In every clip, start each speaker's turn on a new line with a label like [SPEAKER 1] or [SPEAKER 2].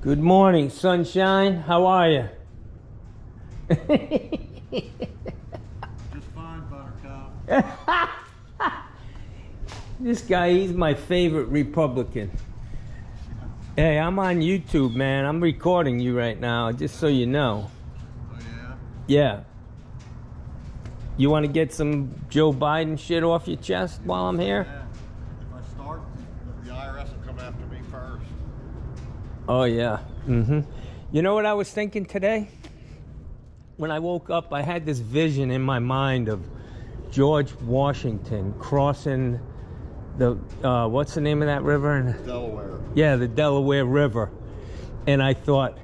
[SPEAKER 1] Good morning, sunshine. How are you?
[SPEAKER 2] Just fine, Buttercup.
[SPEAKER 1] This guy, he's my favorite Republican. Hey, I'm on YouTube, man. I'm recording you right now, just so you know.
[SPEAKER 2] Oh, yeah?
[SPEAKER 1] Yeah. You want to get some Joe Biden shit off your chest while I'm here?
[SPEAKER 2] Yeah. If I start, the IRS will come after me first.
[SPEAKER 1] Oh, yeah. Mm-hmm. You know what I was thinking today? When I woke up, I had this vision in my mind of George Washington crossing the, what's the name of that river?
[SPEAKER 2] Delaware.
[SPEAKER 1] Yeah, the Delaware River. And I thought,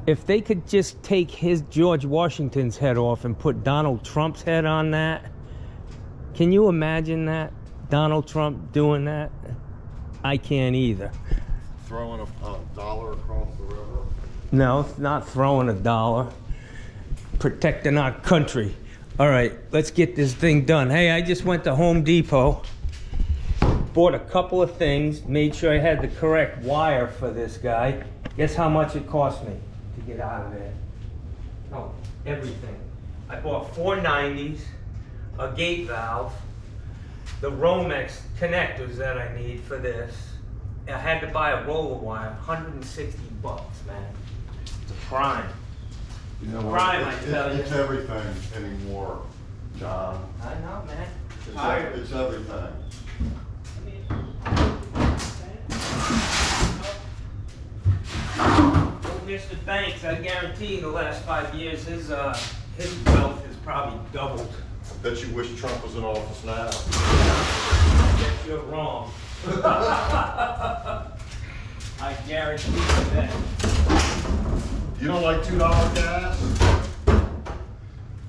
[SPEAKER 1] if they could just take George Washington's head off and put Donald Trump's head on that, can you imagine that? Donald Trump doing that? I can't either.
[SPEAKER 2] Throwing a dollar across the river?
[SPEAKER 1] No, not throwing a dollar. Protecting our country. All right, let's get this thing done. Hey, I just went to Home Depot. Bought a couple of things. Made sure I had the correct wire for this guy. Guess how much it cost me to get out of there? No, everything. I bought 4 90s, a gate valve, the Romex connectors that I need for this. I had to buy a roller wire, 160 bucks, man. It's a crime.
[SPEAKER 2] You know
[SPEAKER 1] Crime,
[SPEAKER 2] what?
[SPEAKER 1] I tell you.
[SPEAKER 2] It's everything anymore, John.
[SPEAKER 1] I know, man.
[SPEAKER 2] It's everything.
[SPEAKER 1] Mr. Banks, I guarantee the last 5 years his wealth has probably doubled.
[SPEAKER 2] I bet you wish Trump was in office now.
[SPEAKER 1] I bet you're wrong. I guarantee you that.
[SPEAKER 2] You don't like $2 gas?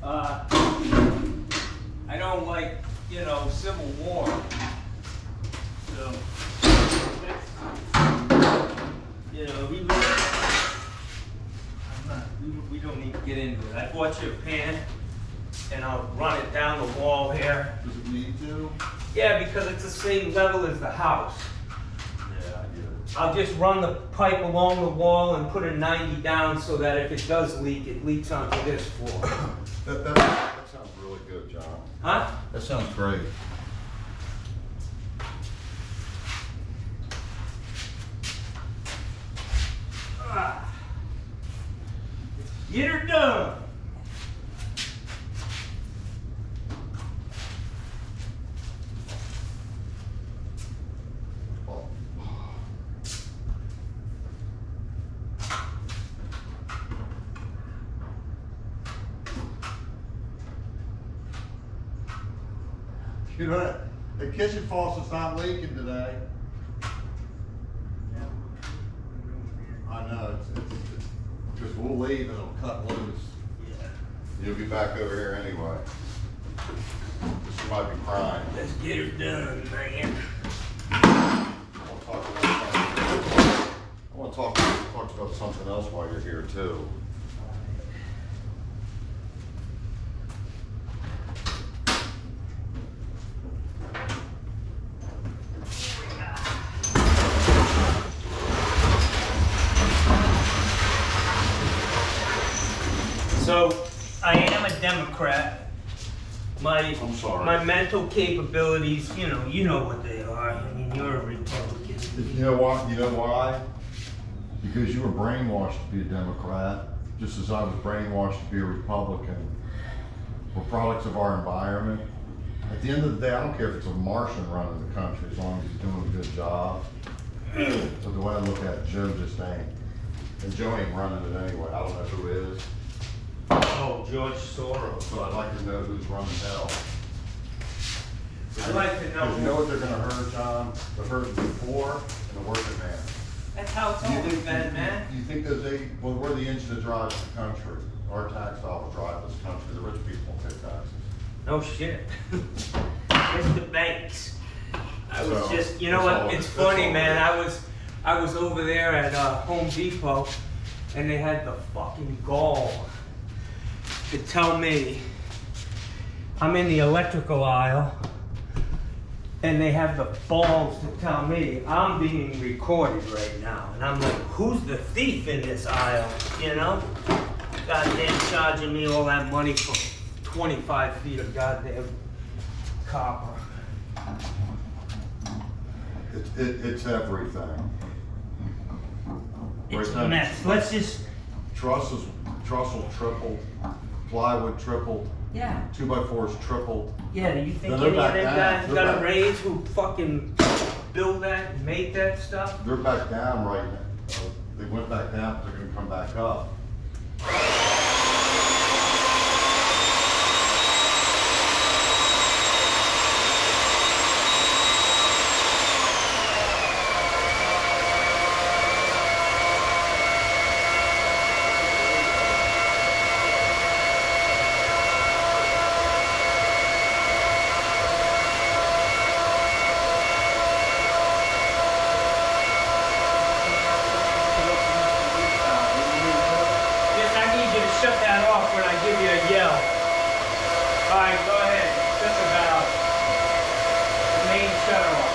[SPEAKER 1] I don't like, Civil War. So, we don't need to get into it. I bought you a pan, and I'll run it down the wall here.
[SPEAKER 2] Does it need to?
[SPEAKER 1] Yeah, because it's the same level as the house.
[SPEAKER 2] Yeah, I get it.
[SPEAKER 1] I'll just run the pipe along the wall and put a 90 down so that if it does leak, it leaks onto this floor.
[SPEAKER 2] That sounds really good, John.
[SPEAKER 1] Huh?
[SPEAKER 2] That sounds great.
[SPEAKER 1] Get her done.
[SPEAKER 2] You know what? The kitchen faucet's not leaking today. I know, it's because we'll leave and it'll cut loose.
[SPEAKER 1] Yeah.
[SPEAKER 2] You'll be back over here anyway. She might be crying.
[SPEAKER 1] Let's get her done, man.
[SPEAKER 2] I want to talk about something else while you're here too.
[SPEAKER 1] So, I am a Democrat.
[SPEAKER 2] I'm sorry.
[SPEAKER 1] My mental capabilities, you know what they are. I mean, you're a Republican.
[SPEAKER 2] You know why? You know why? Because you were brainwashed to be a Democrat, just as I was brainwashed to be a Republican. We're products of our environment. At the end of the day, I don't care if it's a Martian running the country, as long as he's doing a good job. But the way I look at it, Joe just ain't. And Joe ain't running it anyway. I don't know who is.
[SPEAKER 1] Oh, George Soros.
[SPEAKER 2] But I'd like to know who's running hell.
[SPEAKER 1] I'd like to know.
[SPEAKER 2] Because you know what they're going to hurt, John? They're hurting the poor and the working man.
[SPEAKER 1] That's how it's always been, man.
[SPEAKER 2] You think those well, we're the engine that drives the country. Our tax dollars drive this country. The rich people don't pay taxes.
[SPEAKER 1] No shit. Mr. Banks. I was
[SPEAKER 2] So,
[SPEAKER 1] just, you know what?
[SPEAKER 2] all-
[SPEAKER 1] It's funny,
[SPEAKER 2] all
[SPEAKER 1] man.
[SPEAKER 2] it
[SPEAKER 1] I was over there at Home Depot, and they had the fucking gall to tell me I'm in the electrical aisle, and they have the balls to tell me I'm being recorded right now. And I'm like, who's the thief in this aisle, you know? Goddamn charging me all that money for 25 feet of goddamn copper.
[SPEAKER 2] It's everything.
[SPEAKER 1] It's
[SPEAKER 2] Right
[SPEAKER 1] a
[SPEAKER 2] now,
[SPEAKER 1] mess. Let's just...
[SPEAKER 2] Trussel tripled, plywood tripled,
[SPEAKER 1] Yeah.
[SPEAKER 2] 2x4s tripled.
[SPEAKER 1] Yeah, do you think
[SPEAKER 2] No,
[SPEAKER 1] any
[SPEAKER 2] they're
[SPEAKER 1] of them
[SPEAKER 2] back
[SPEAKER 1] guys
[SPEAKER 2] down.
[SPEAKER 1] got
[SPEAKER 2] They're
[SPEAKER 1] a
[SPEAKER 2] back.
[SPEAKER 1] raise who fucking build that and made that stuff?
[SPEAKER 2] They're back down right now. They went back down, but they're gonna come back up.
[SPEAKER 1] Yes, I need you to shut that off when I give you a yell. All right, go ahead. Shut the valve. The main shutter off.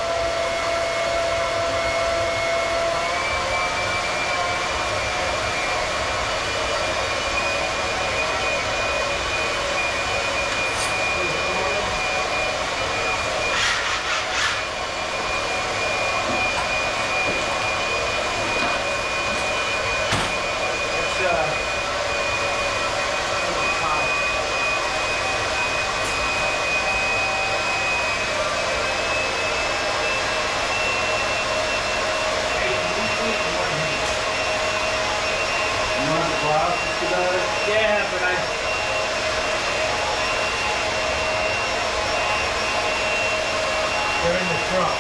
[SPEAKER 2] You want the glasses today?
[SPEAKER 1] Yeah, but they're in the trunk.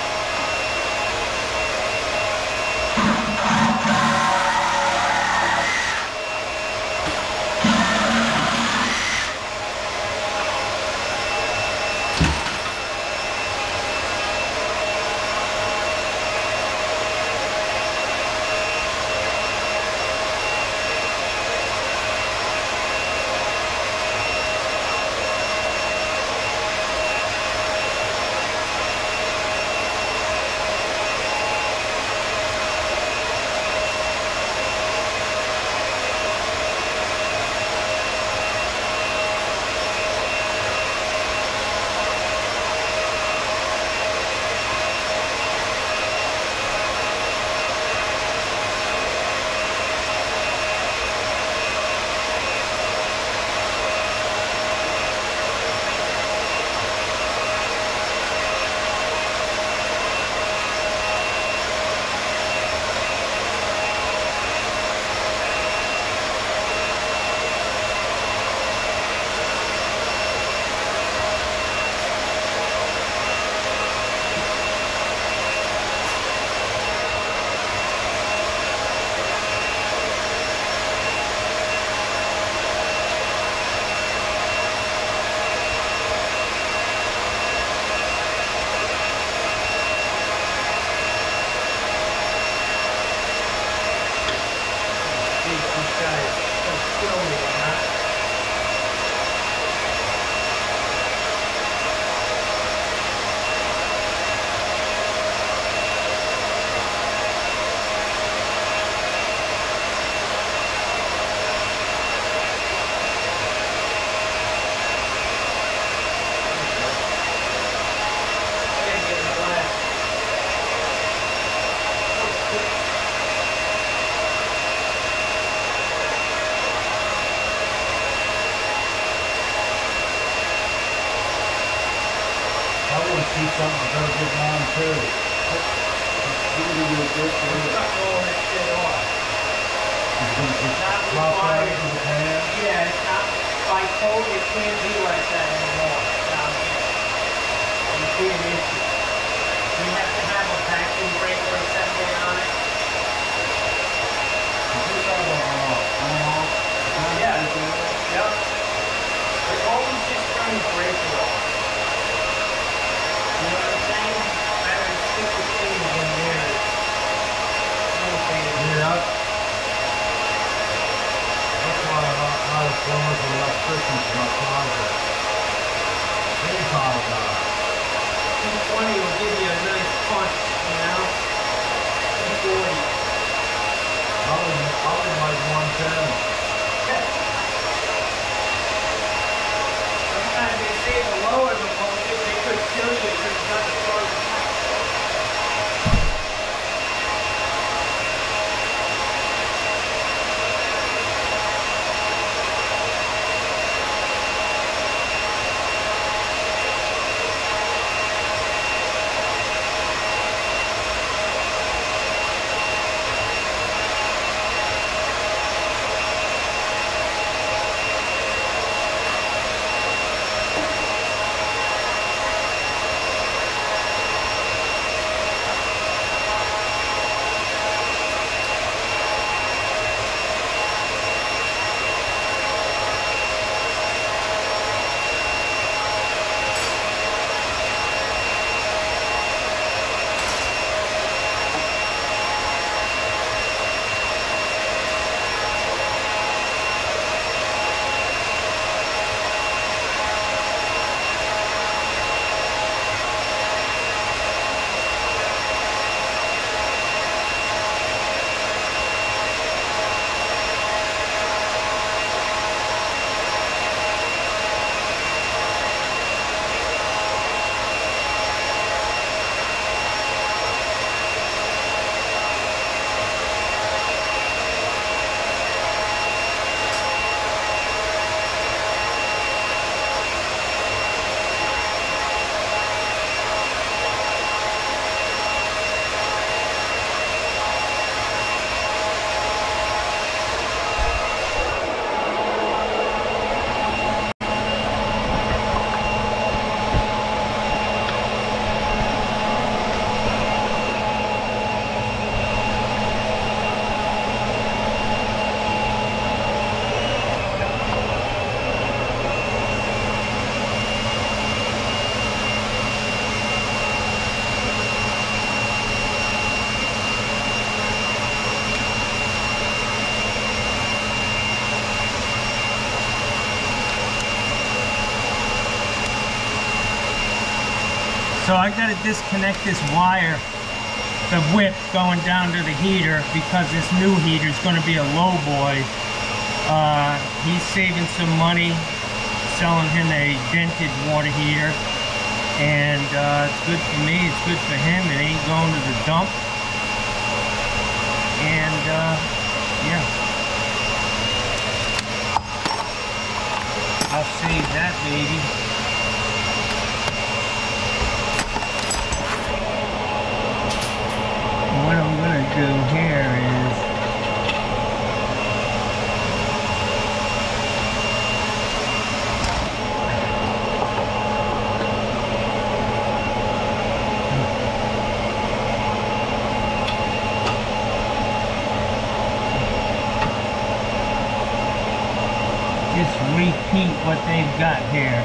[SPEAKER 2] See something, I better get mine too. You can do a good for it.
[SPEAKER 1] Cut all that shit off.
[SPEAKER 2] It's gonna
[SPEAKER 1] Not
[SPEAKER 2] drop that
[SPEAKER 1] required.
[SPEAKER 2] into the pan.
[SPEAKER 1] Yeah, it's not, by code, it can't be like that anymore down here. You see an issue. You have to have a vacuum breaker assembly on it.
[SPEAKER 2] Is this all on off?
[SPEAKER 1] Yeah. Yep. It always just turns the breaker off. You know what I'm saying? Better than stick the things in there.
[SPEAKER 2] Yeah. That's why I have plumbers and electricians in my closet.
[SPEAKER 1] So I gotta disconnect this wire, the whip going down to the heater, because this new heater is gonna be a low boy. He's saving some money, selling him a dented water heater, and it's good for me, it's good for him, it ain't going to the dump. And yeah, I'll save that baby. What I'm gonna do here is just repeat what they've got here.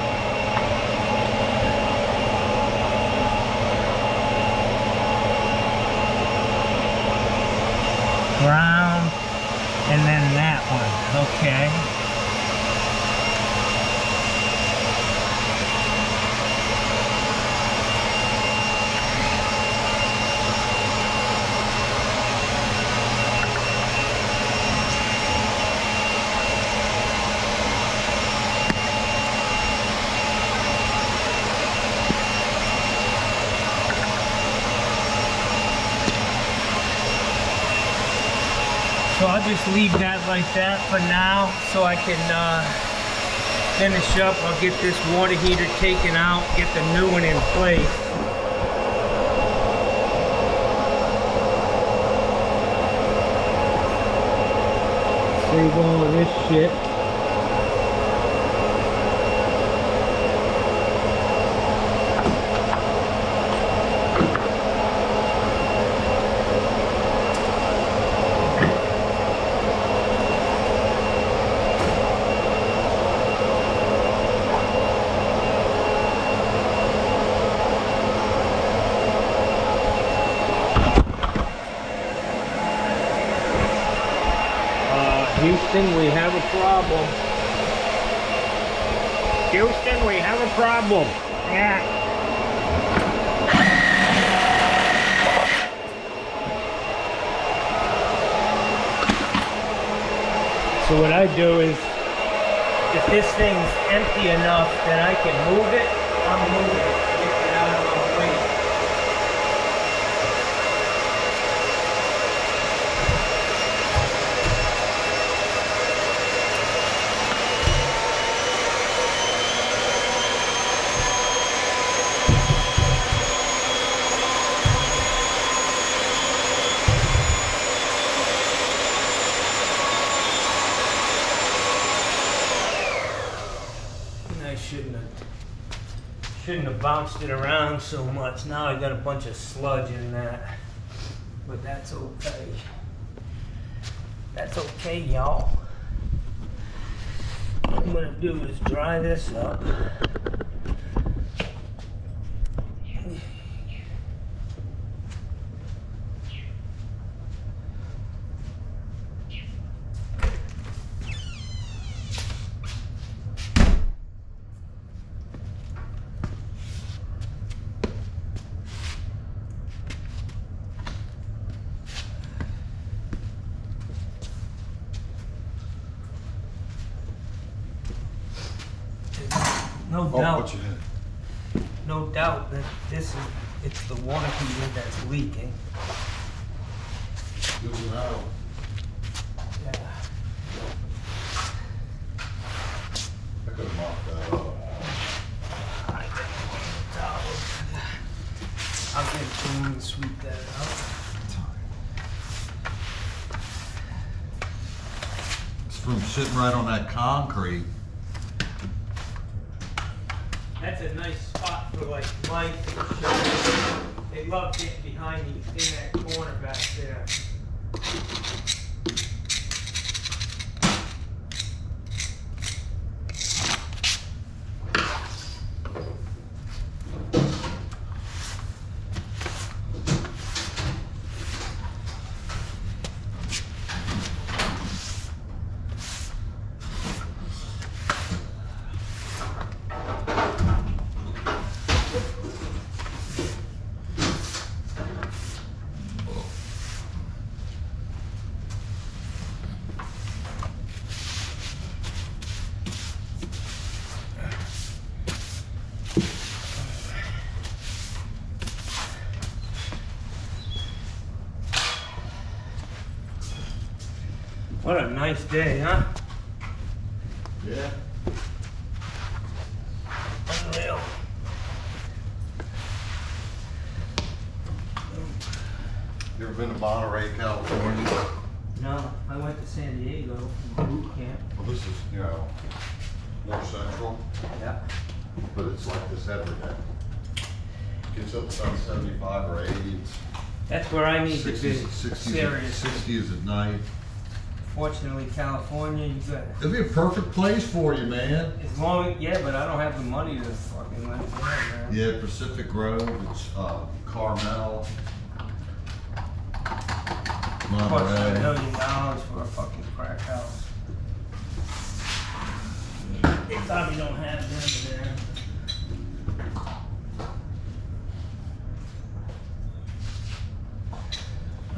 [SPEAKER 1] Ground, and then that one, okay. So I'll just leave that like that for now, so I can finish up. I'll get this water heater taken out, get the new one in place. Save all of this shit. Houston, we have a problem. Houston, we have a problem. Yeah. So what I do is, if this thing's empty enough that I can move it, I'm moving it. Get it out of my way. Shouldn't have bounced it around so much. Now I got a bunch of sludge in that, but that's okay. That's okay, y'all. What I'm gonna do is dry this up. No doubt that it's the water heater that's leaking. Yeah.
[SPEAKER 2] I could have mopped that up.
[SPEAKER 1] I got one towel. I'll get it to him and sweep that out.
[SPEAKER 2] It's from sitting right on that concrete.
[SPEAKER 1] That's a nice spot for like mice and shit. They love getting behind you in that corner back there. What a nice day, huh?
[SPEAKER 2] Yeah.
[SPEAKER 1] Unreal.
[SPEAKER 2] You ever been to Monterey, California?
[SPEAKER 1] No, I went to San Diego for boot camp.
[SPEAKER 2] Well, this is, you know, more central,
[SPEAKER 1] Yeah.
[SPEAKER 2] but it's like this every day. Gets up to about 75 or 80. It's
[SPEAKER 1] That's where I need to be
[SPEAKER 2] 60
[SPEAKER 1] serious.
[SPEAKER 2] 60 is at night.
[SPEAKER 1] Fortunately, California, you got
[SPEAKER 2] It'd be a perfect place for you, man.
[SPEAKER 1] as long, yeah, but I don't have the money to fucking live there, man.
[SPEAKER 2] Yeah, Pacific Grove, it's Carmel,
[SPEAKER 1] Costs $1
[SPEAKER 2] Monterey.
[SPEAKER 1] million for a fucking crack house. They probably don't have them there.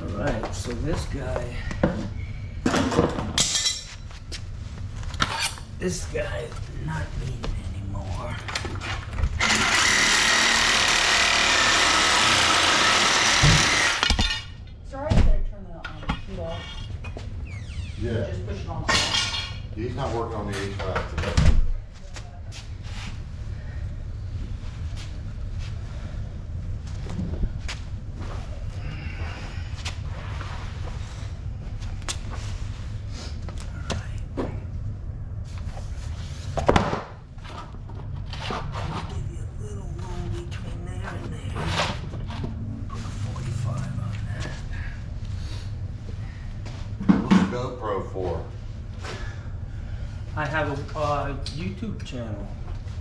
[SPEAKER 1] Alright, so this guy is not needed anymore.
[SPEAKER 3] Sorry, did I turn the heat off?
[SPEAKER 2] Yeah,
[SPEAKER 3] Just push it on off.
[SPEAKER 2] he's not working on the HVAC today.
[SPEAKER 1] Give you a little room between there and there. Put a 45 on that.
[SPEAKER 2] What's the GoPro for?
[SPEAKER 1] I have a YouTube channel.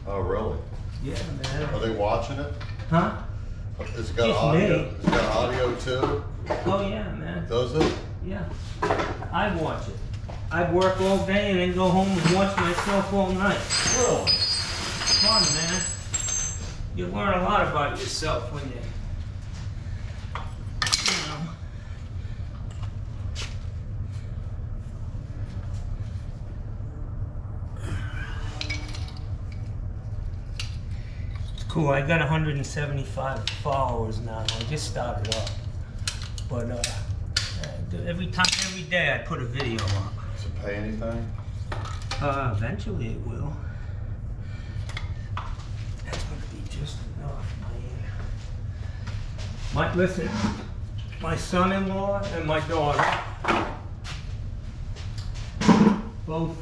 [SPEAKER 2] Oh, really?
[SPEAKER 1] Yeah, man.
[SPEAKER 2] Are they watching it?
[SPEAKER 1] Huh?
[SPEAKER 2] It's got
[SPEAKER 1] Just
[SPEAKER 2] audio.
[SPEAKER 1] me.
[SPEAKER 2] It's got audio too.
[SPEAKER 1] Oh yeah, man.
[SPEAKER 2] Does it?
[SPEAKER 1] Yeah. I watch it. I work all day and then go home and watch myself all night.
[SPEAKER 2] Really?
[SPEAKER 1] Fun, man. You learn a lot about yourself when you know. It's cool. I got 175 followers now. I just started off, but every day I put a video up.
[SPEAKER 2] Does it pay anything?
[SPEAKER 1] Eventually it will. That's gonna be just enough, man. Listen, my son-in-law and my daughter, both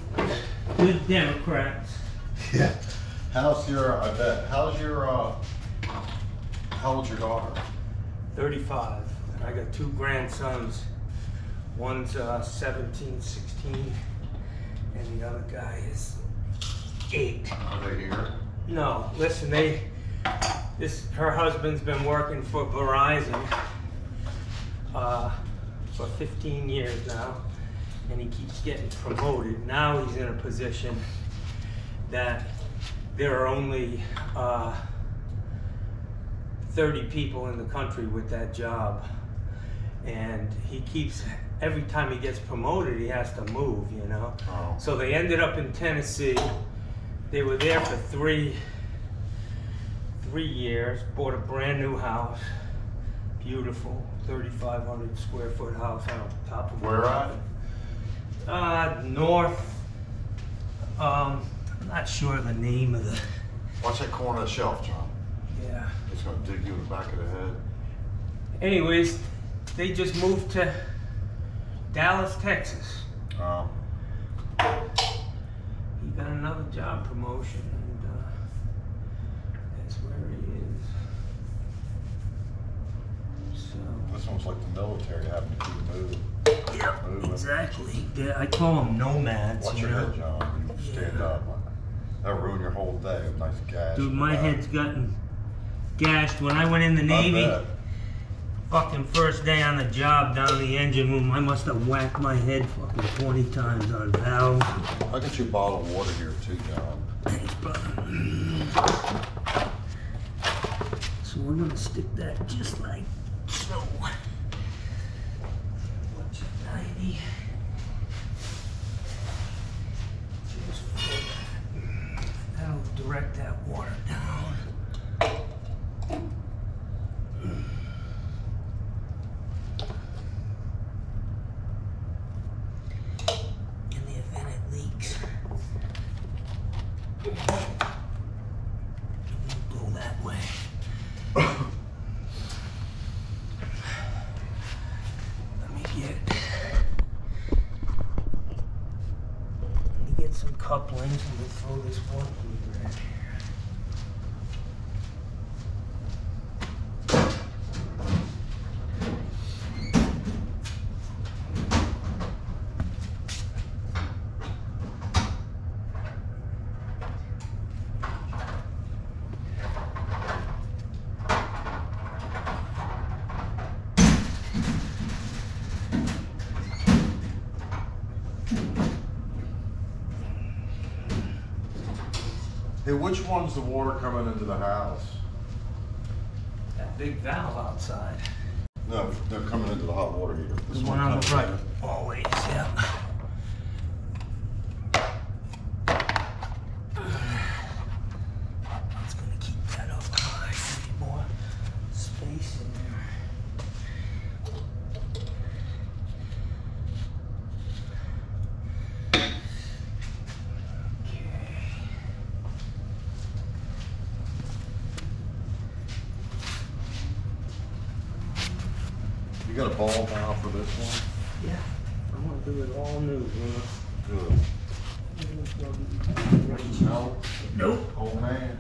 [SPEAKER 1] good Democrats.
[SPEAKER 2] Yeah. How's your? I bet. How's your? How old's your daughter?
[SPEAKER 1] 35. And I got 2 grandsons. One's 17, 16, and the other guy is 8.
[SPEAKER 2] Are they here?
[SPEAKER 1] No, listen, her husband's been working for Verizon for 15 years now, and he keeps getting promoted. Now he's in a position that there are only 30 people in the country with that job, and he keeps, every time he gets promoted, he has to move, you know?
[SPEAKER 2] Oh.
[SPEAKER 1] So they ended up in Tennessee. They were there for 3 years, bought a brand new house, beautiful, 3,500 square foot house on top of
[SPEAKER 2] Where at?
[SPEAKER 1] North, I'm not sure the name of the,
[SPEAKER 2] Watch that corner of the shelf, John.
[SPEAKER 1] yeah.
[SPEAKER 2] It's gonna dig you in the back of the head.
[SPEAKER 1] Anyways, they just moved to Dallas, Texas. He got another job promotion, and that's where he is. So.
[SPEAKER 2] This one's like the military having to keep moving.
[SPEAKER 1] Yep,
[SPEAKER 2] Moving.
[SPEAKER 1] exactly. I call them nomads.
[SPEAKER 2] Watch
[SPEAKER 1] you
[SPEAKER 2] your
[SPEAKER 1] know?
[SPEAKER 2] head, John. You stand up. That'll ruin your whole day. A nice gash.
[SPEAKER 1] Dude, my head's gotten gashed. When I went in the Navy,
[SPEAKER 2] I bet.
[SPEAKER 1] fucking first day on the job down in the engine room, I must have whacked my head fucking 20 times on valves.
[SPEAKER 2] I'll get you a bottle of water here too, John.
[SPEAKER 1] Thanks, brother. So we're gonna stick that just like so. What's 90? Just for that. That'll direct that water down. couplings. I'm gonna throw this one heater in here.
[SPEAKER 2] Hey, which one's the water coming into the house?
[SPEAKER 1] That big valve outside.
[SPEAKER 2] No, they're coming into the hot water heater. This
[SPEAKER 1] The one on the
[SPEAKER 2] comes
[SPEAKER 1] right.
[SPEAKER 2] in.
[SPEAKER 1] Always, yeah. It's gonna keep that up high. Need more space in there.
[SPEAKER 2] You got a ball valve for this one?
[SPEAKER 1] Yeah, I'm gonna do it all new,
[SPEAKER 2] Good.
[SPEAKER 1] bro.
[SPEAKER 2] No?
[SPEAKER 1] Nope.
[SPEAKER 2] Old man.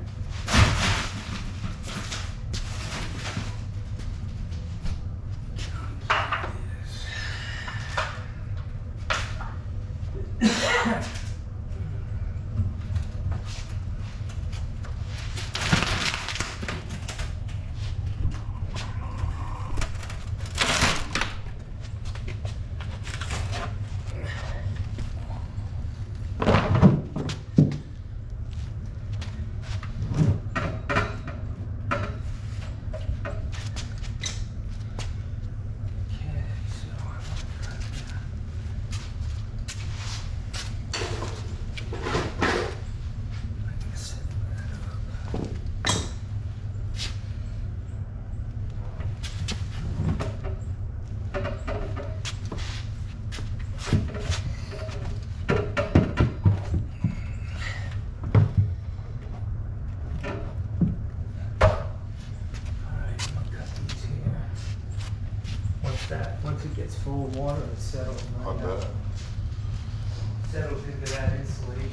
[SPEAKER 1] Once it gets full of water, it settles
[SPEAKER 2] I
[SPEAKER 1] right out.
[SPEAKER 2] bet.
[SPEAKER 1] Settles into that insulation.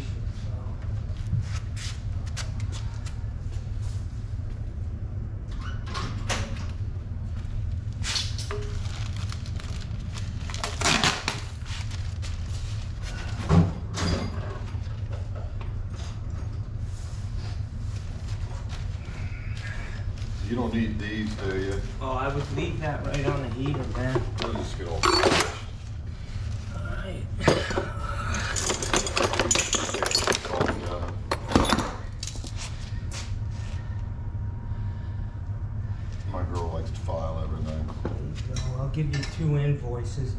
[SPEAKER 2] You don't need these, do you?
[SPEAKER 1] Oh, I would leave that right on the heater, man.
[SPEAKER 2] We'll just get all finished.
[SPEAKER 1] Alright.
[SPEAKER 2] My girl likes to file everything.
[SPEAKER 1] There you go. I'll give you 2 invoices.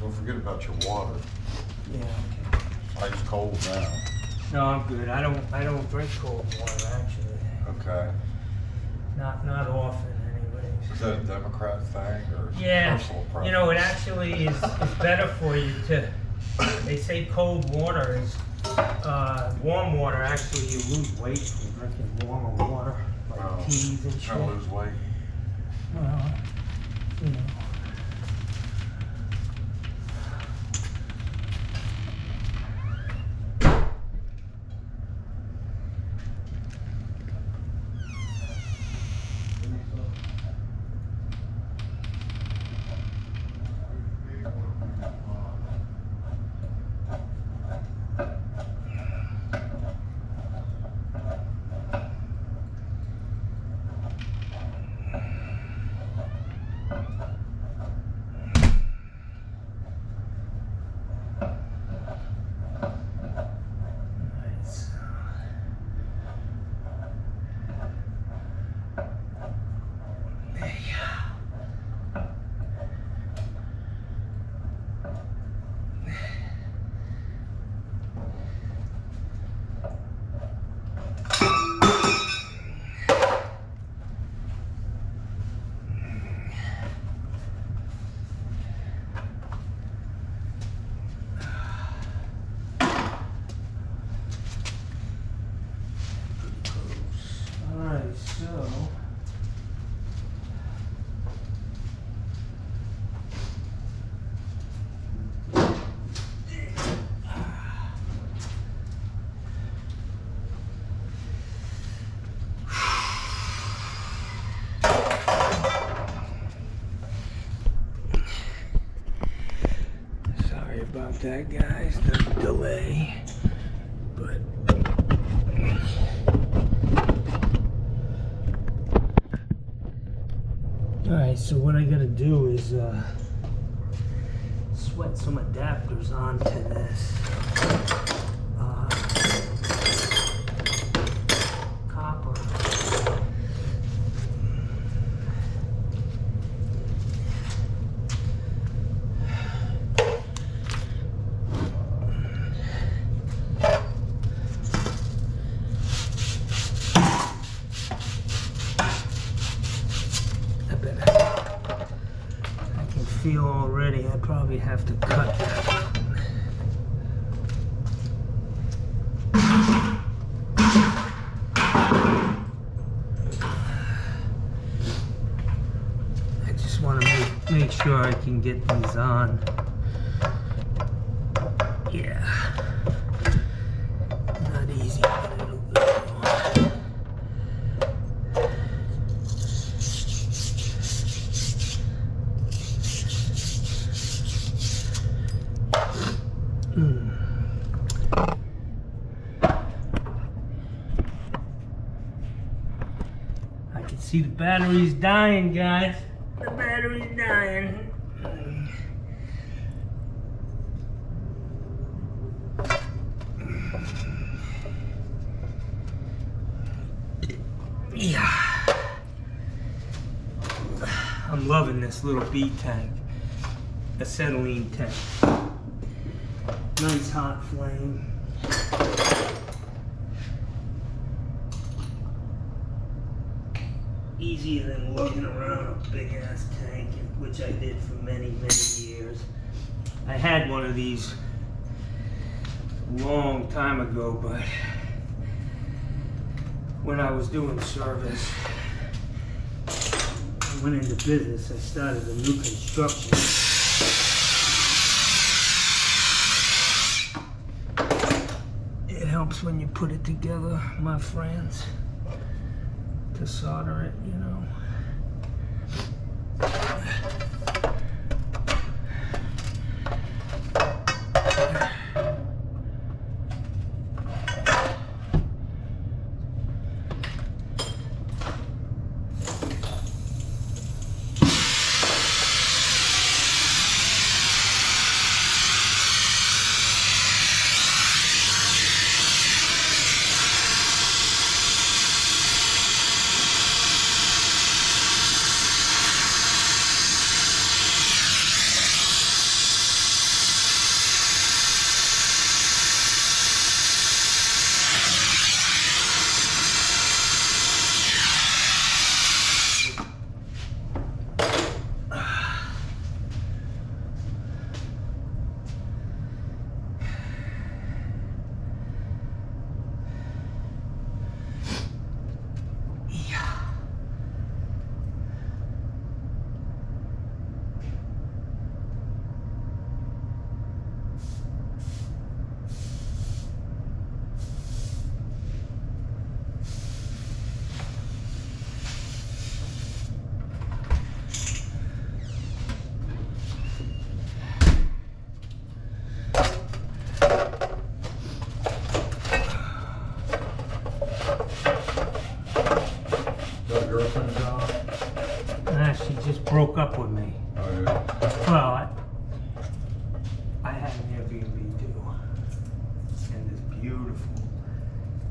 [SPEAKER 2] Don't forget about your water.
[SPEAKER 1] Yeah, okay.
[SPEAKER 2] Ice cold now.
[SPEAKER 1] No, I'm good. I don't drink cold water actually.
[SPEAKER 2] Okay.
[SPEAKER 1] Not often anyways.
[SPEAKER 2] Is that a Democrat thing or
[SPEAKER 1] Yeah,
[SPEAKER 2] personal preference?
[SPEAKER 1] you know, it actually is better for you to, they say cold water is, warm water, actually you lose weight from drinking warmer water, like teas and shit.
[SPEAKER 2] Trying to lose weight.
[SPEAKER 1] Well, you know. Alright, so sorry about that, guys, the delay, but alright, so what I gotta do is sweat some adapters onto this copper. Feel already I probably have to cut that. I just want to make sure I can get these on. Yeah, not easy, but it'll go. I can see the battery's dying, guys. The battery's dying. Yeah. I'm loving this little B tank. Acetylene tank. Nice hot flame. Easier than looking around a big ass tank, which I did for many, many years. I had one of these a long time ago, but when I was doing service, I went into business, I started a new construction. It helps when you put it together, my friends, to solder it, you know. She just broke up with me.
[SPEAKER 2] Oh, yeah.
[SPEAKER 1] Well, I had an Airbnb too, and this beautiful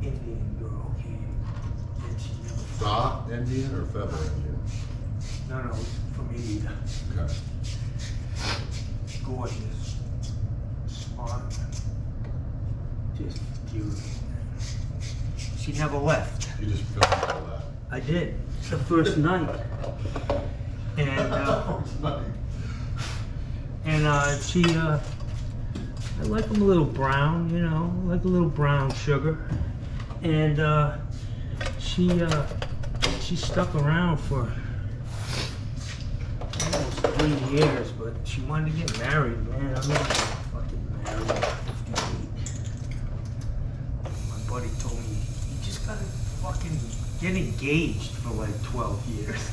[SPEAKER 1] Indian girl came, and she never.
[SPEAKER 2] Soft Indian or feather Indian?
[SPEAKER 1] No, from India.
[SPEAKER 2] Okay.
[SPEAKER 1] Gorgeous, smart, just beautiful. She never left.
[SPEAKER 2] You just filmed all that.
[SPEAKER 1] I did, the first night. And she, I like them a little brown, you know, like a little brown sugar. And she she stuck around for almost 3 years, but she wanted to get married, man. I'm not fucking married at 58. My buddy told me, you just gotta fucking get engaged for like 12 years.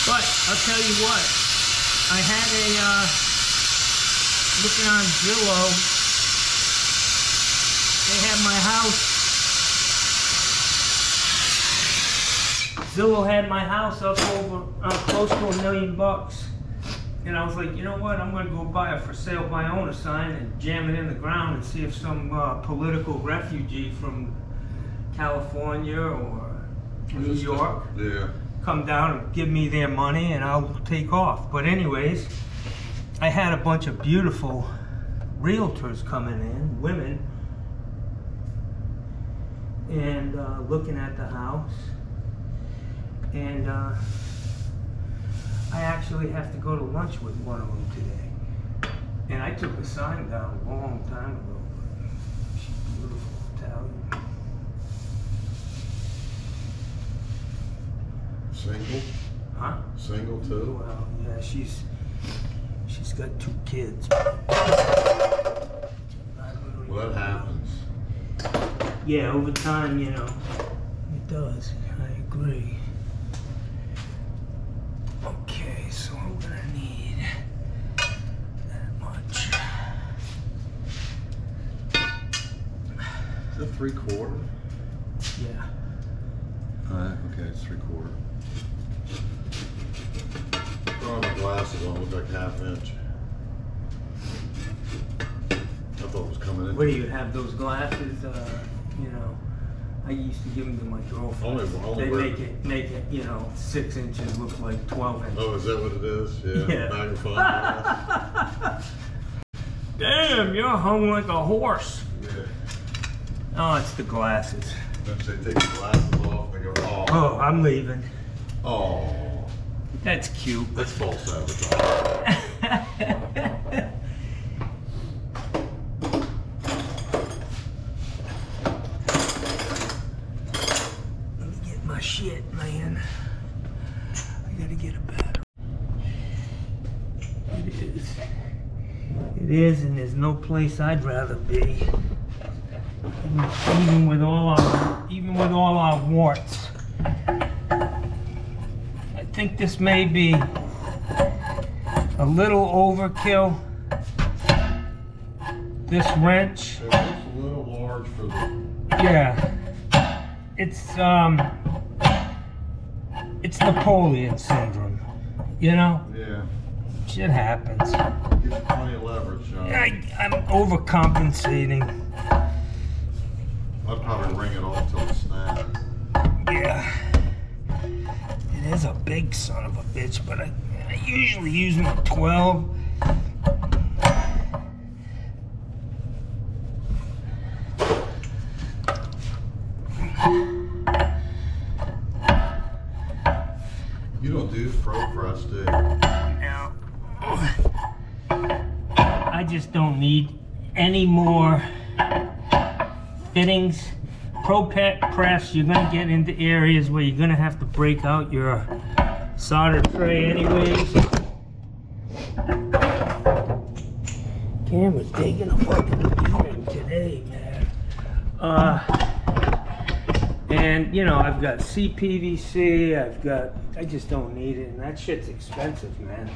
[SPEAKER 1] But I'll tell you what, I had looking on Zillow, they had my house. Zillow had my house up over close to $1 million. And I was like, you know what, I'm gonna go buy a for sale by owner sign and jam it in the ground and see if some political refugee from California or New York come down and give me their money and I'll take off. But anyways, I had a bunch of beautiful realtors coming in, women, and looking at the house. And I actually have to go to lunch with one of them today. And I took the sign down a long time ago. She's beautiful, Italian.
[SPEAKER 2] Single?
[SPEAKER 1] Huh?
[SPEAKER 2] Single too?
[SPEAKER 1] Well, yeah, she's got 2 kids.
[SPEAKER 2] Well, that happens.
[SPEAKER 1] Yeah, over time, you know, it does. I agree. Okay, so I'm gonna need that much.
[SPEAKER 2] Is that 3/4?
[SPEAKER 1] Yeah.
[SPEAKER 2] Okay, it's 3/4. Throwing my glasses on, look like 1/2 inch. I thought it was coming in.
[SPEAKER 1] What do you have those glasses? You know, I used to give them to my girlfriend.
[SPEAKER 2] Only
[SPEAKER 1] They make it, you know, 6 inches look like 12 inches.
[SPEAKER 2] Oh, is that what it is? Yeah. Magnifying glass.
[SPEAKER 1] Damn, you're hung like a horse.
[SPEAKER 2] Yeah.
[SPEAKER 1] Oh, it's the glasses.
[SPEAKER 2] Then they take the glasses off and they go, oh.
[SPEAKER 1] Oh, I'm leaving.
[SPEAKER 2] Oh.
[SPEAKER 1] That's cute.
[SPEAKER 2] That's false advertising.
[SPEAKER 1] Let me get my shit, man. I gotta get a battery. It is. It is, and there's no place I'd rather be. Even with all our warts. I think this may be a little overkill. This wrench.
[SPEAKER 2] It looks a little large for the...
[SPEAKER 1] Yeah. It's Napoleon syndrome. You know?
[SPEAKER 2] Yeah.
[SPEAKER 1] Shit happens.
[SPEAKER 2] Gives you plenty of leverage, John.
[SPEAKER 1] I'm overcompensating.
[SPEAKER 2] I'd probably ring it off till it snaps.
[SPEAKER 1] Yeah. It is a big son of a bitch, but I usually use my 12.
[SPEAKER 2] You don't do pro press, do you?
[SPEAKER 1] Now, I just don't need any more fittings. Pro press, you're gonna get into areas where you're gonna have to break out your solder tray anyways. Camera's taking a fucking beating today, man. And you know, I've got CPVC, I just don't need it, and that shit's expensive, man.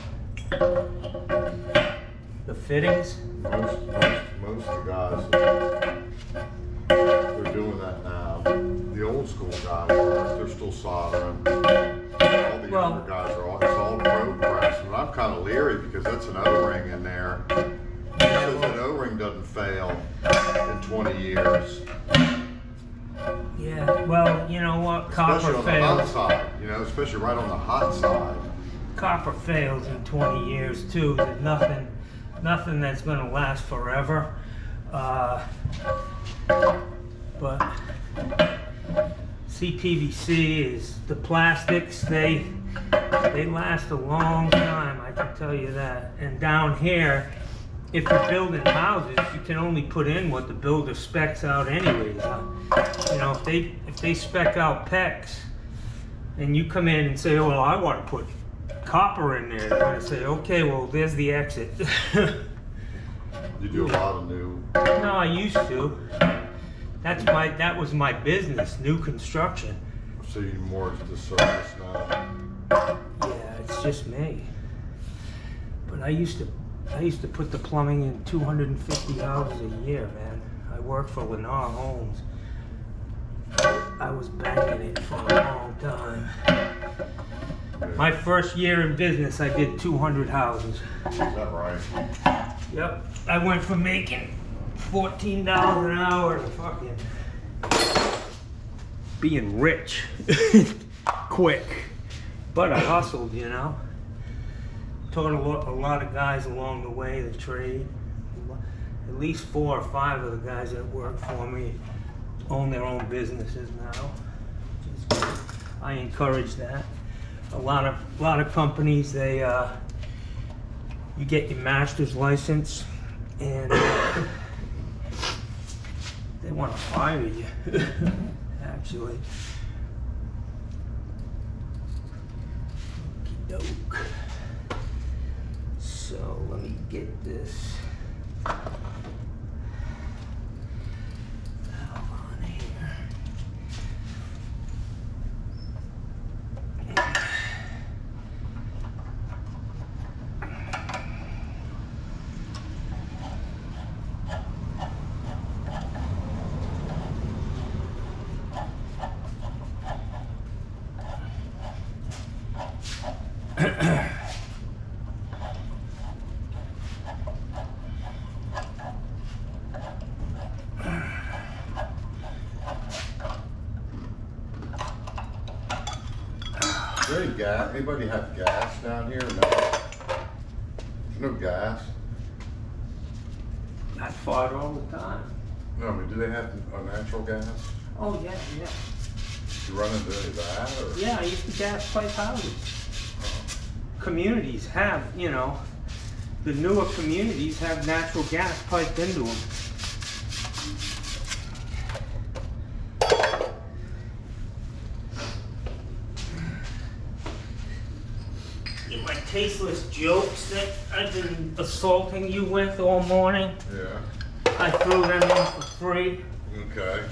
[SPEAKER 1] The fittings?
[SPEAKER 2] Most of the guys, they're doing that now. The old school guys, they're still soldering. All the younger guys are it's all pro press. And I'm kind of leery because that's an O-ring in there. Because an O-ring doesn't fail in 20 years.
[SPEAKER 1] Yeah, well, you know what? Copper
[SPEAKER 2] Especially on
[SPEAKER 1] fails.
[SPEAKER 2] the hot side, you know, especially right on the hot side.
[SPEAKER 1] Copper fails in 20 years too. There's nothing that's going to last forever. But CPVC is the plastics. They They last a long time, I can tell you that. And down here, if you're building houses, you can only put in what the builder specs out anyways. You know, if they spec out PEX, and you come in and say, oh, well, I want to put copper in there, they're gonna say, okay, well, there's the exit.
[SPEAKER 2] You do a lot of new.
[SPEAKER 1] No, I used to. That was my business, new construction.
[SPEAKER 2] So you more to the service now.
[SPEAKER 1] Yeah, it's just me. But I used to put the plumbing in 250 houses a year, man. I worked for Lennar Homes. I was banging it for a long time. My first year in business, I did 200 houses.
[SPEAKER 2] Is that right?
[SPEAKER 1] Yep. I went from making $14 an hour to fucking being rich quick. But I hustled, you know. Taught a lot of guys along the way the trade. At least 4 or 5 of the guys that work for me own their own businesses now. I encourage that. A lot of companies, they you get your master's license and they want to fire you. Actually. Okey-doke. So let me get this valve on here.
[SPEAKER 2] Is there any gas? Anybody have gas down here? No. There's no gas.
[SPEAKER 1] I fought all the time.
[SPEAKER 2] No, I mean, do they have natural gas?
[SPEAKER 1] Oh yeah, yeah.
[SPEAKER 2] You run into any of that? Or?
[SPEAKER 1] Yeah, I used to gas pipe houses. Communities have, you know, the newer communities have natural gas piped into them. My tasteless jokes that I've been assaulting you with all morning,
[SPEAKER 2] Yeah.
[SPEAKER 1] I threw them in for free.
[SPEAKER 2] Okay.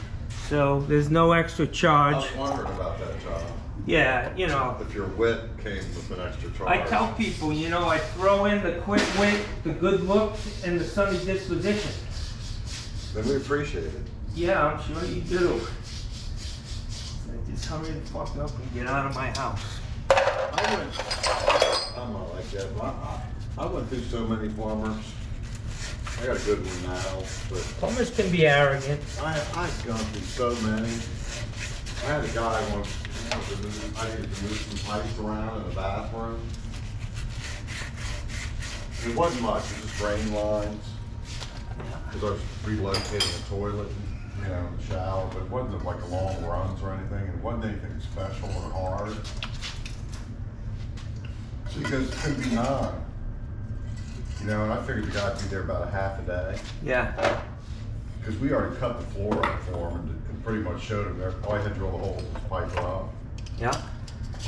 [SPEAKER 1] So there's no extra
[SPEAKER 2] I
[SPEAKER 1] charge.
[SPEAKER 2] was wondering about that, John.
[SPEAKER 1] Yeah, you know.
[SPEAKER 2] If your wit came with an extra charge.
[SPEAKER 1] I tell people, you know, I throw in the quick wit, the good looks, and the sunny disposition.
[SPEAKER 2] Then we appreciate it.
[SPEAKER 1] Yeah, I'm sure you do. So just hurry the fuck up and get out of my house.
[SPEAKER 2] I'm not like that, but I went through so many plumbers. I got a good one now, but
[SPEAKER 1] Plumbers can be arrogant.
[SPEAKER 2] I've gone through so many. I had a guy once, I needed to move some pipes around in the bathroom. It wasn't much, it was just drain lines. Because I was relocating a toilet, you know, in the shower, but it wasn't like long runs or anything. It wasn't anything special or hard. So he goes, it's gonna be 9. You know, and I figured the guy'd be there about a half a day.
[SPEAKER 1] Yeah.
[SPEAKER 2] Because we already cut the floor up for him and pretty much showed him there. All I had to drill the holes was pipe up.
[SPEAKER 1] Yeah.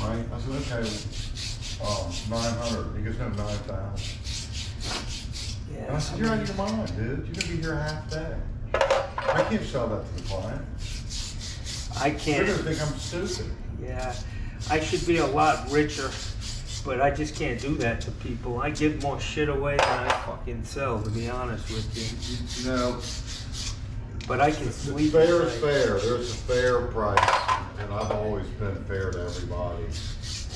[SPEAKER 2] Right? I said, okay, 900. He goes, no, 9,000.
[SPEAKER 1] Yeah.
[SPEAKER 2] And I said, you're out of your mind, dude. You're going to be here a half day. I can't sell that to the client.
[SPEAKER 1] I
[SPEAKER 2] They're
[SPEAKER 1] can't.
[SPEAKER 2] going to think I'm stupid.
[SPEAKER 1] Yeah. I should be a lot richer, but I just can't do that to people. I give more shit away than I fucking sell, to be honest with you.
[SPEAKER 2] You know,
[SPEAKER 1] But I can sleep.
[SPEAKER 2] fair
[SPEAKER 1] at
[SPEAKER 2] is
[SPEAKER 1] night.
[SPEAKER 2] fair. There's a fair price. And I've always been fair to everybody.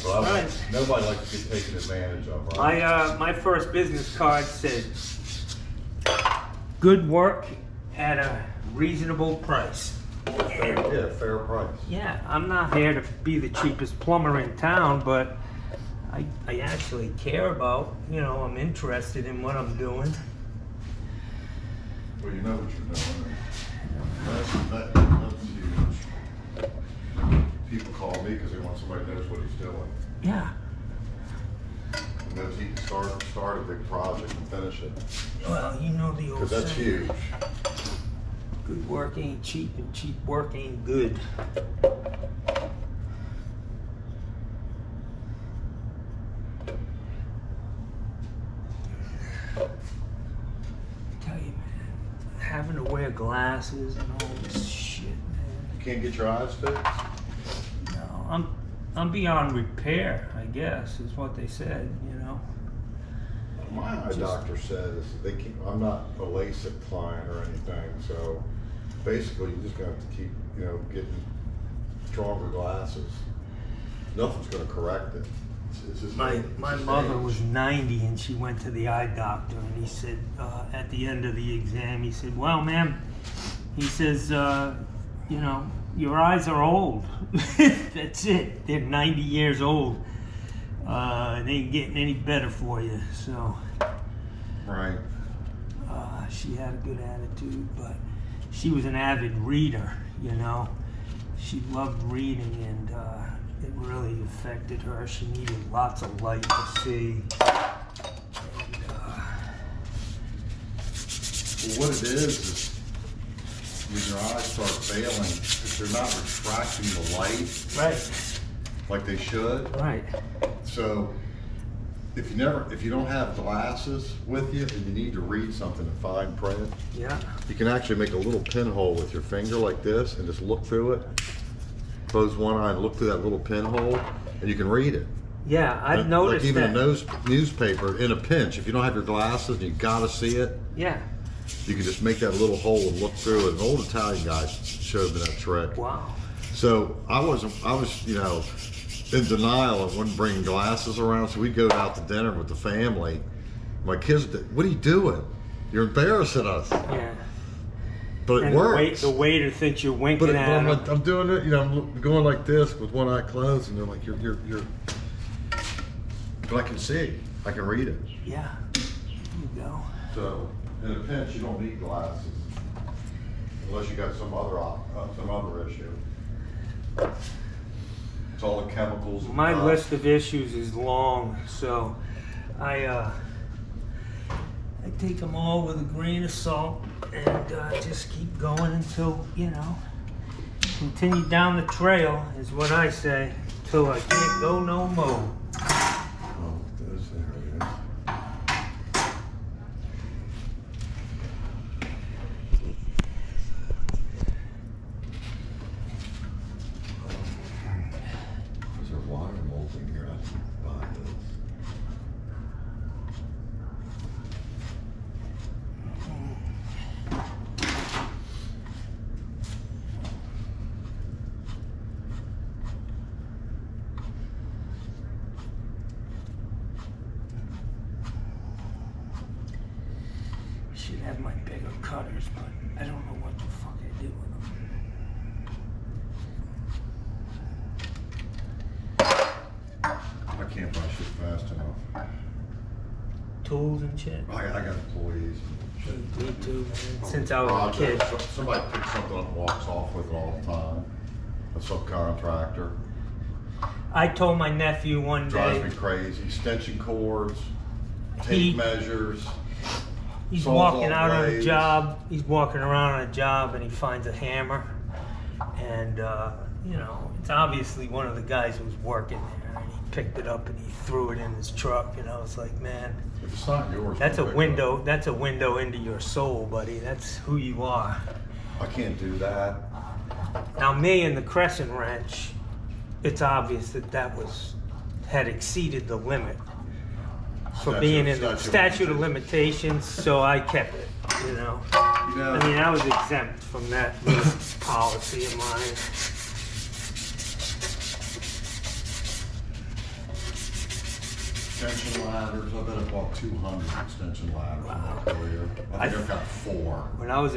[SPEAKER 2] But
[SPEAKER 1] Right.
[SPEAKER 2] Nobody likes to get taken advantage of, right?
[SPEAKER 1] My first business card said, good work at a reasonable price.
[SPEAKER 2] Yeah, fair price.
[SPEAKER 1] Yeah, I'm not here to be the cheapest plumber in town, but I actually care about, you know, I'm interested in what I'm doing.
[SPEAKER 2] Well, you know what you're doing. That's huge. People call me because they want somebody who knows what he's doing.
[SPEAKER 1] Yeah.
[SPEAKER 2] knows he can start a big project and finish it.
[SPEAKER 1] Well, you know the old
[SPEAKER 2] Because that's
[SPEAKER 1] saying,
[SPEAKER 2] huge.
[SPEAKER 1] good work ain't cheap and cheap work ain't good. Tell you, man, having to wear glasses and all this shit, man.
[SPEAKER 2] You can't get your eyes fixed?
[SPEAKER 1] No, I'm beyond repair, I guess, is what they said, you know.
[SPEAKER 2] My eye doctor says they keep. I'm not a LASIK client or anything, so basically you just gonna have to keep, getting stronger glasses. Nothing's gonna correct it. It's just
[SPEAKER 1] My
[SPEAKER 2] just
[SPEAKER 1] mother
[SPEAKER 2] age.
[SPEAKER 1] was 90 and she went to the eye doctor and he said, at the end of the exam, he said, well, ma'am, he says, your eyes are old. That's it. They're 90 years old. They ain't getting any better for you. So,
[SPEAKER 2] Right.
[SPEAKER 1] she had a good attitude, but she was an avid reader, you know. She loved reading and it really affected her. She needed lots of light to see. And,
[SPEAKER 2] Well, what it is when your eyes start failing, if they're not refracting the light
[SPEAKER 1] right,
[SPEAKER 2] like they should.
[SPEAKER 1] right.
[SPEAKER 2] So if you don't have glasses with you and you need to read something in fine print,
[SPEAKER 1] Yeah.
[SPEAKER 2] you can actually make a little pinhole with your finger like this and just look through it. Close one eye and look through that little pinhole, and you can read it.
[SPEAKER 1] Yeah, I've
[SPEAKER 2] Like
[SPEAKER 1] noticed
[SPEAKER 2] even
[SPEAKER 1] that.
[SPEAKER 2] a newspaper in a pinch. If you don't have your glasses and you gotta see it,
[SPEAKER 1] Yeah.
[SPEAKER 2] you can just make that little hole and look through it. An old Italian guy showed me that trick.
[SPEAKER 1] Wow.
[SPEAKER 2] So I was in denial and wouldn't bring glasses around. So we'd go out to dinner with the family. My kids, what are you doing? You're embarrassing us.
[SPEAKER 1] Yeah.
[SPEAKER 2] But it
[SPEAKER 1] And
[SPEAKER 2] works.
[SPEAKER 1] the waiter thinks you're winking
[SPEAKER 2] But
[SPEAKER 1] at
[SPEAKER 2] I'm,
[SPEAKER 1] him.
[SPEAKER 2] I'm doing it, I'm going like this with one eye closed, and they're like, you're. But I can see, I can read it.
[SPEAKER 1] Yeah. There you go.
[SPEAKER 2] So in a pinch, you don't need glasses unless you got some other issue. It's all the chemicals. and
[SPEAKER 1] My
[SPEAKER 2] stuff.
[SPEAKER 1] list of issues is long, so I take them all with a grain of salt and just keep going until, continue down the trail is what I say, till I can't go no more.
[SPEAKER 2] Oh, there it is. Is there water molting here? I can buy this.
[SPEAKER 1] Should have my bigger cutters, but I don't know what the fuck I did with them.
[SPEAKER 2] I can't buy shit fast enough.
[SPEAKER 1] Tools and shit.
[SPEAKER 2] I got employees and shit.
[SPEAKER 1] Me too, man. Since I was a kid.
[SPEAKER 2] Projects. Somebody picks something up and walks off with it all the time. A subcontractor.
[SPEAKER 1] I told my nephew one
[SPEAKER 2] Drives
[SPEAKER 1] day,
[SPEAKER 2] me crazy. Extension cords, tape
[SPEAKER 1] He-
[SPEAKER 2] measures.
[SPEAKER 1] he's
[SPEAKER 2] Sawzall
[SPEAKER 1] walking out on a
[SPEAKER 2] blades.
[SPEAKER 1] job, he's walking around on a job and he finds a hammer. And, it's obviously one of the guys who was working there. And he picked it up and he threw it in his truck. It's like, man,
[SPEAKER 2] If it's not yours,
[SPEAKER 1] that's a
[SPEAKER 2] don't pick it
[SPEAKER 1] window.
[SPEAKER 2] up.
[SPEAKER 1] That's a window into your soul, buddy. That's who you are.
[SPEAKER 2] I can't do that.
[SPEAKER 1] Now, me and the Crescent Wrench, it's obvious that had exceeded the limit for being in the statute of limitations, so I kept it, I mean, I was exempt from that little policy of mine.
[SPEAKER 2] Extension ladders, I bet I bought 200 extension ladders in my career. I think I've got 4.
[SPEAKER 1] When I was